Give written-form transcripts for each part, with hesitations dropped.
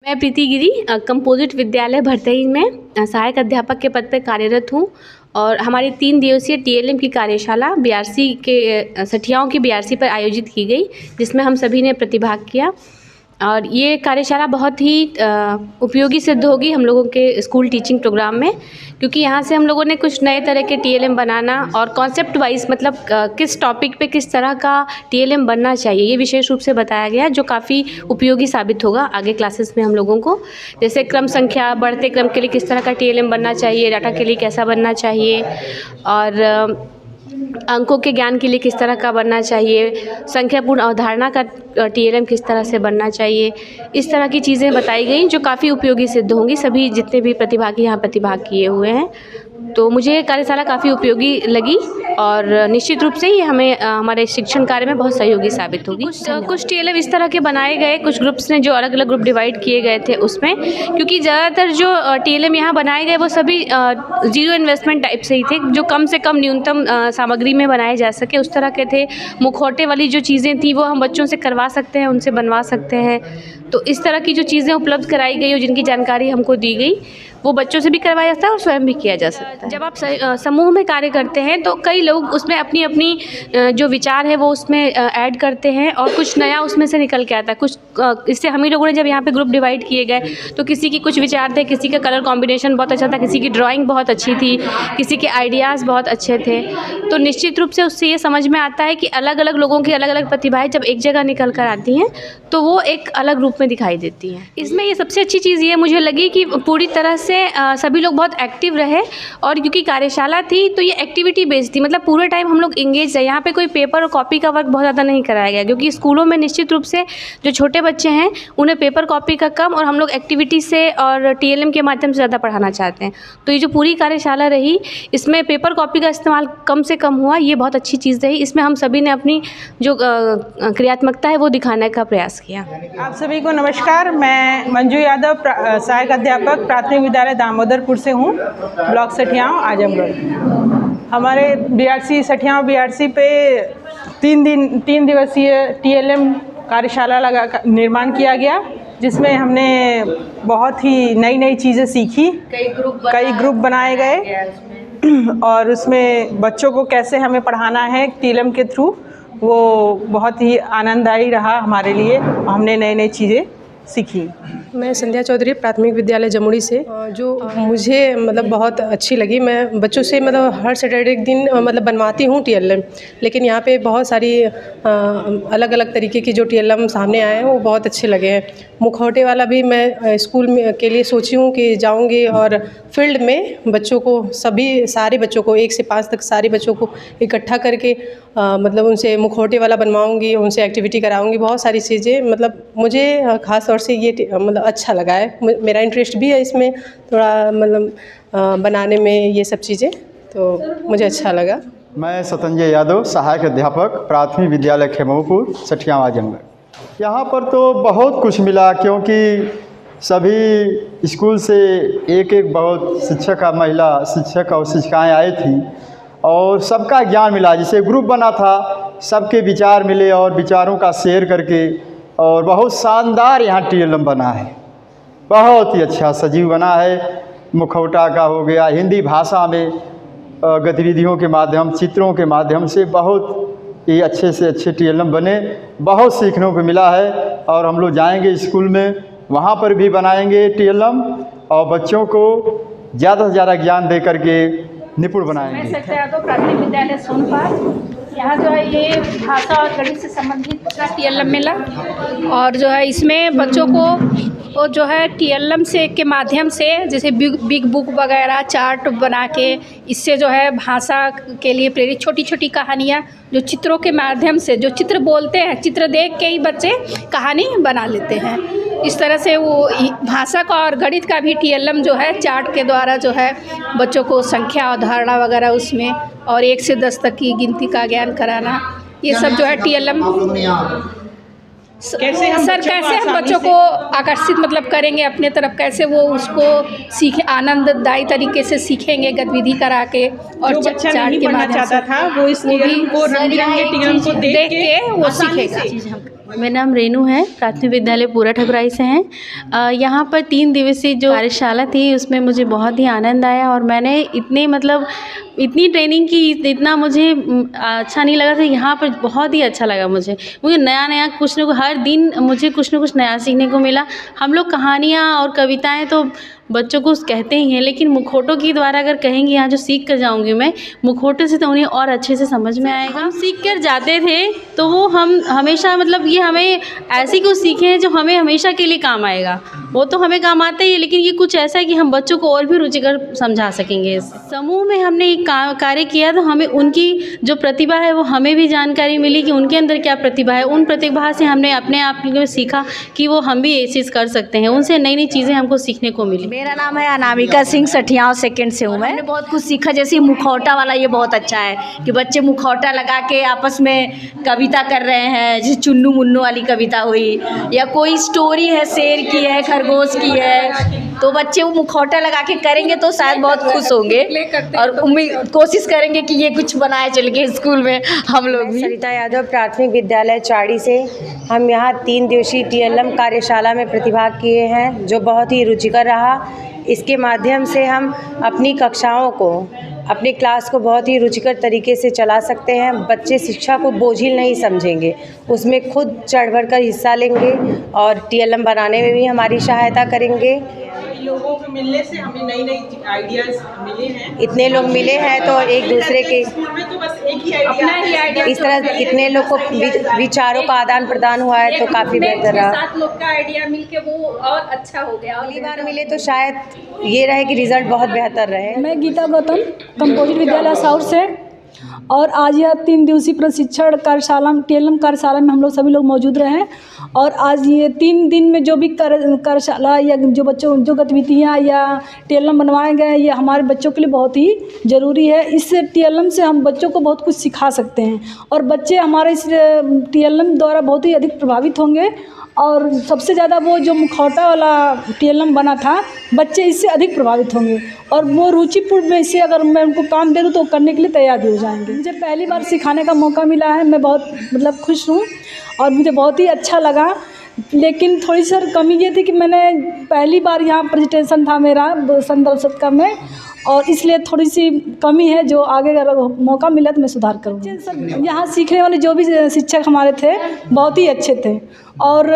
मैं प्रीति गिरी कंपोजिट विद्यालय भरतई में सहायक अध्यापक के पद पर कार्यरत हूँ और हमारी 3 दिवसीय टीएलएम की कार्यशाला बीआरसी के सठियाओं की बीआरसी पर आयोजित की गई, जिसमें हम सभी ने प्रतिभाग किया। और ये कार्यशाला बहुत ही उपयोगी सिद्ध होगी हम लोगों के स्कूल टीचिंग प्रोग्राम में, क्योंकि यहाँ से हम लोगों ने कुछ नए तरह के टीएलएम बनाना और कॉन्सेप्ट वाइज मतलब किस टॉपिक पे किस तरह का टीएलएम बनना चाहिए ये विशेष रूप से बताया गया, जो काफ़ी उपयोगी साबित होगा आगे क्लासेस में हम लोगों को। जैसे क्रम संख्या, बढ़ते क्रम के लिए किस तरह का टीएलएम बनना चाहिए, डाटा के लिए कैसा बनना चाहिए, और अंकों के ज्ञान के लिए किस तरह का बनना चाहिए, संख्यापूर्ण अवधारणा का टीएलएम किस तरह से बनना चाहिए। इस तरह की चीज़ें बताई गई जो काफ़ी उपयोगी सिद्ध होंगी सभी जितने भी प्रतिभागी यहाँ प्रतिभाग किए हुए हैं। तो मुझे ये कार्यशाला काफ़ी उपयोगी लगी और निश्चित रूप से ये हमें हमारे शिक्षण कार्य में बहुत सहयोगी साबित होगी। कुछ टीएलएम इस तरह के बनाए गए, कुछ ग्रुप्स ने जो अलग अलग ग्रुप डिवाइड किए गए थे उसमें, क्योंकि ज़्यादातर जो टीएलएम यहाँ बनाए गए वो सभी जीरो इन्वेस्टमेंट टाइप से ही थे, जो कम से कम न्यूनतम सामग्री में बनाए जा सके उस तरह के थे। मुखौटे वाली जो चीज़ें थी वो हम बच्चों से करवा सकते हैं, उनसे बनवा सकते हैं। तो इस तरह की जो चीज़ें उपलब्ध कराई गई और जिनकी जानकारी हमको दी गई वो बच्चों से भी करवाया जाता है और स्वयं भी किया जा सकता है। जब आप समूह में कार्य करते हैं तो कई लोग उसमें अपनी अपनी जो विचार है वो उसमें ऐड करते हैं और कुछ नया उसमें से निकल के आता है। कुछ इससे हम ही लोगों ने जब यहाँ पे ग्रुप डिवाइड किए गए तो किसी की कुछ विचार थे, किसी का कलर कॉम्बिनेशन बहुत अच्छा था, किसी की ड्राइंग बहुत अच्छी थी, किसी के आइडियाज़ बहुत अच्छे थे। तो निश्चित रूप से उससे ये समझ में आता है कि अलग अलग लोगों की अलग अलग प्रतिभाएँ जब एक जगह निकल कर आती हैं तो वो एक अलग रूप में दिखाई देती हैं। इसमें ये सबसे अच्छी चीज़ ये मुझे लगी कि पूरी तरह से सभी लोग बहुत एक्टिव रहे, और क्योंकि कार्यशाला थी तो ये एक्टिविटी बेस्ड थी, मतलब पूरे टाइम हम लोग इंगेज रहे। यहाँ पे कोई पेपर और कॉपी का वर्क बहुत ज़्यादा नहीं कराया गया, क्योंकि स्कूलों में निश्चित रूप से जो छोटे बच्चे हैं उन्हें पेपर कॉपी का कम और हम लोग एक्टिविटी से और टीएलएम के माध्यम से ज़्यादा पढ़ाना चाहते हैं। तो ये जो पूरी कार्यशाला रही इसमें पेपर कॉपी का इस्तेमाल कम से कम हुआ, ये बहुत अच्छी चीज़ रही। इसमें हम सभी ने अपनी जो क्रियात्मकता है वो दिखाने का प्रयास किया। आप सभी को नमस्कार। मैं मंजू यादव, सहायक अध्यापक प्राथमिक विद्यालय दामोदरपुर से हूँ, ब्लॉक सठियाओं आजमगढ़। हमारे बीआरसी सठियाओं बीआरसी पे 3 दिवसीय टीएलएम कार्यशाला निर्माण किया गया, जिसमें हमने बहुत ही नई चीज़ें सीखी। कई ग्रुप बनाए गए और उसमें बच्चों को कैसे हमें पढ़ाना है टीएलएम के थ्रू, वो बहुत ही आनंददायी रहा हमारे लिए। हमने नई चीज़ें सीखी। मैं संध्या चौधरी प्राथमिक विद्यालय जमुड़ी से, जो मुझे मतलब बहुत अच्छी लगी। मैं बच्चों से मतलब हर सैटरडे के दिन मतलब बनवाती हूँ टीएलएम, लेकिन यहाँ पे बहुत सारी अलग अलग तरीके की जो टीएलएम सामने आए हैं वो बहुत अच्छे लगे हैं। मुखौटे वाला भी मैं स्कूल में के लिए सोची हूँ कि जाऊँगी और फील्ड में बच्चों को सारे बच्चों को 1 से 5 तक सारे बच्चों को इकट्ठा करके मतलब उनसे मुखौटे वाला बनवाऊँगी, उनसे एक्टिविटी कराऊँगी। बहुत सारी चीज़ें मतलब मुझे ख़ास तौर से ये मतलब अच्छा लगा है। मेरा इंटरेस्ट भी है इसमें थोड़ा मतलब बनाने में ये सब चीज़ें, तो मुझे अच्छा लगा। मैं सतंजय यादव, सहायक अध्यापक प्राथमिक विद्यालय खेमोपुर सठियाओं आजमगढ़। यहाँ पर तो बहुत कुछ मिला, क्योंकि सभी स्कूल से एक बहुत शिक्षक महिला शिक्षक और शिक्षिकाएँ आई थी और सबका ज्ञान मिला। जैसे ग्रुप बना था, सबके विचार मिले और विचारों का शेयर करके, और बहुत शानदार यहाँ टीएलएम बना है, बहुत ही अच्छा सजीव बना है। मुखौटा का हो गया, हिंदी भाषा में गतिविधियों के माध्यम, चित्रों के माध्यम से बहुत ही अच्छे से अच्छे टीएलएम बने। बहुत सीखने को मिला है और हम लोग जाएंगे स्कूल में, वहाँ पर भी बनाएंगे टीएलएम और बच्चों को ज़्यादा से ज़्यादा ज्ञान दे करके निपुण बनाएंगे। मैं संध्या यादव प्राथमिक विद्यालय सोनपाल, यहाँ जो है ये भाषा और गणित से संबंधित टीएलएम मिला, और जो है इसमें बच्चों को जो है टीएलएम से के माध्यम से जैसे बिग बुक वगैरह चार्ट बना के, इससे जो है भाषा के लिए प्रेरित छोटी छोटी कहानियाँ जो चित्रों के माध्यम से, जो चित्र बोलते हैं, चित्र देख के ही बच्चे कहानी बना लेते हैं। इस तरह से वो भाषा का और गणित का भी टीएलएम जो है चार्ट के द्वारा जो है बच्चों को संख्या अवधारणा वगैरह उसमें, और 1 से 10 तक की गिनती का ज्ञान कराना, ये सब जो है टीएलएम कैसे हम बच्चों को आकर्षित मतलब करेंगे अपने तरफ, कैसे वो उसको सीखे, आनंददायी तरीके से सीखेंगे गतिविधि करा के। और जो बच्चा नहीं पढ़ना चाहता था वो इस टीएलएम को, रंग बिरंगे टीएलएम को देख के वो सीखेगा। मेरा नाम रेनू है, प्राथमिक विद्यालय पूरा ठकुराई से हैं। यहाँ पर 3 दिवसीय जो कार्यशाला थी उसमें मुझे बहुत ही आनंद आया और मैंने इतनी ट्रेनिंग की, इतना मुझे अच्छा नहीं लगा था। यहाँ पर बहुत ही अच्छा लगा मुझे नया कुछ न कुछ हर दिन मुझे कुछ न कुछ नया सीखने को मिला। हम लोग कहानियाँ और कविताएँ तो बच्चों को कहते ही हैं, लेकिन मुखौटों के द्वारा अगर कहेंगे यहाँ जो सीख कर जाऊँगी मैं मुखौटे से, तो उन्हें और अच्छे से समझ में आएगा। हम सीख कर जाते थे तो वो हम हमेशा ये हमें ऐसी कुछ सीखे हैं जो हमें हमेशा के लिए काम आएगा। वो तो हमें काम आता ही है, लेकिन ये कुछ ऐसा है कि हम बच्चों को और भी रुचिकर समझा सकेंगे। समूह में हमने एक कार्य किया तो हमें उनकी जो प्रतिभा है वो हमें भी जानकारी मिली कि उनके अंदर क्या प्रतिभा है। उन प्रतिभा से हमने अपने आप में सीखा कि वो हम भी ये चीज़ कर सकते हैं। उनसे नई नई चीज़ें हमको सीखने को मिली। मेरा नाम है अनामिका सिंह, सठियाव सेकंड से हूँ मैं। हमने बहुत कुछ सीखा, जैसे मुखौटा वाला ये बहुत अच्छा है कि बच्चे मुखौटा लगा के आपस में कविता कर रहे हैं, जैसे चुन्नू मुन्नू वाली कविता हुई या कोई स्टोरी है, शेर की है, खरगोश की है, तो बच्चे वो मुखौटा लगा के करेंगे तो शायद बहुत खुश होंगे और कोशिश करेंगे कि ये कुछ बनाए चल के स्कूल में हम लोग भी। सरिता यादव, प्राथमिक विद्यालय चाड़ी से। हम यहाँ 3 दिवसीय TLM कार्यशाला में प्रतिभाग किए हैं जो बहुत ही रुचिकर रहा। इसके माध्यम से हम अपनी कक्षाओं को, अपनी क्लास को बहुत ही रुचिकर तरीके से चला सकते हैं। बच्चे शिक्षा को बोझिल नहीं समझेंगे, उसमें खुद चढ़ बढ़ कर हिस्सा लेंगे और TLM बनाने में भी हमारी सहायता करेंगे। लोगों को मिलने से हमें नई आइडियाज़ मिले हैं। इतने लोग मिले हैं तो एक दूसरे के स्कूल में तो बस एक ही आइडिया, इस तरह इतने लोग को विचारों का आदान प्रदान हुआ है तो काफ़ी बेहतर रहा। 7 लोग का आइडिया मिलके वो और अच्छा हो गया। अगली बार मिले तो शायद ये रहे कि रिजल्ट बहुत बेहतर रहे। मैं गीता गौतम, कंपोजिट विद्यालय साउथ से, और आज यह 3 दिवसीय प्रशिक्षण कार्यशाला TLM कार्यशाला में हम लोग सभी लोग मौजूद रहे हैं। और आज ये 3 दिन में जो भी कार्यशाला या जो बच्चों जो गतिविधियाँ या TLM बनवाए गए ये हमारे बच्चों के लिए बहुत ही ज़रूरी है। इससे TLM से हम बच्चों को बहुत कुछ सिखा सकते हैं और बच्चे हमारे इस TLM द्वारा बहुत ही अधिक प्रभावित होंगे। और सबसे ज़्यादा वो जो मुखौटा वाला TLM बना था, बच्चे इससे अधिक प्रभावित होंगे और वो रुचिपूर्ण में इससे अगर मैं उनको काम दे दूँ तो करने के लिए तैयार भी हो जाएंगे। मुझे पहली बार सिखाने का मौका मिला है, मैं बहुत खुश हूँ और मुझे बहुत ही अच्छा लगा। लेकिन थोड़ी सी कमी ये थी कि मैंने पहली बार यहाँ प्रेजेंटेशन था मेरा संदर्भ सत्कार में, और इसलिए थोड़ी सी कमी है जो आगे अगर मौका मिला तो मैं सुधार करूँगी। यहाँ सीखने वाले जो भी शिक्षक हमारे थे बहुत ही अच्छे थे और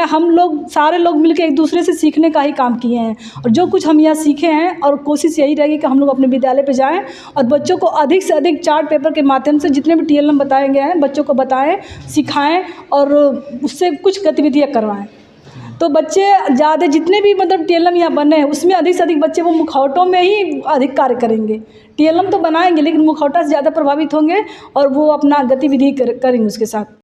हम लोग सारे लोग मिलकर एक दूसरे से सीखने का ही काम किए हैं और जो कुछ हम यहाँ सीखे हैं और कोशिश यही रहेगी कि हम लोग अपने विद्यालय पे जाएं और बच्चों को अधिक से अधिक चार्ट पेपर के माध्यम से जितने भी TLM बताए गए हैं बच्चों को बताएं, सिखाएं और उससे कुछ गतिविधियाँ करवाएं। तो बच्चे ज़्यादा जितने भी TLM यहाँ बने हैं उसमें अधिक से अधिक बच्चे वो मुखौटों में ही अधिक कार्य करेंगे। TLM तो बनाएंगे लेकिन मुखौटा से ज़्यादा प्रभावित होंगे और वो अपना गतिविधि करेंगे उसके साथ।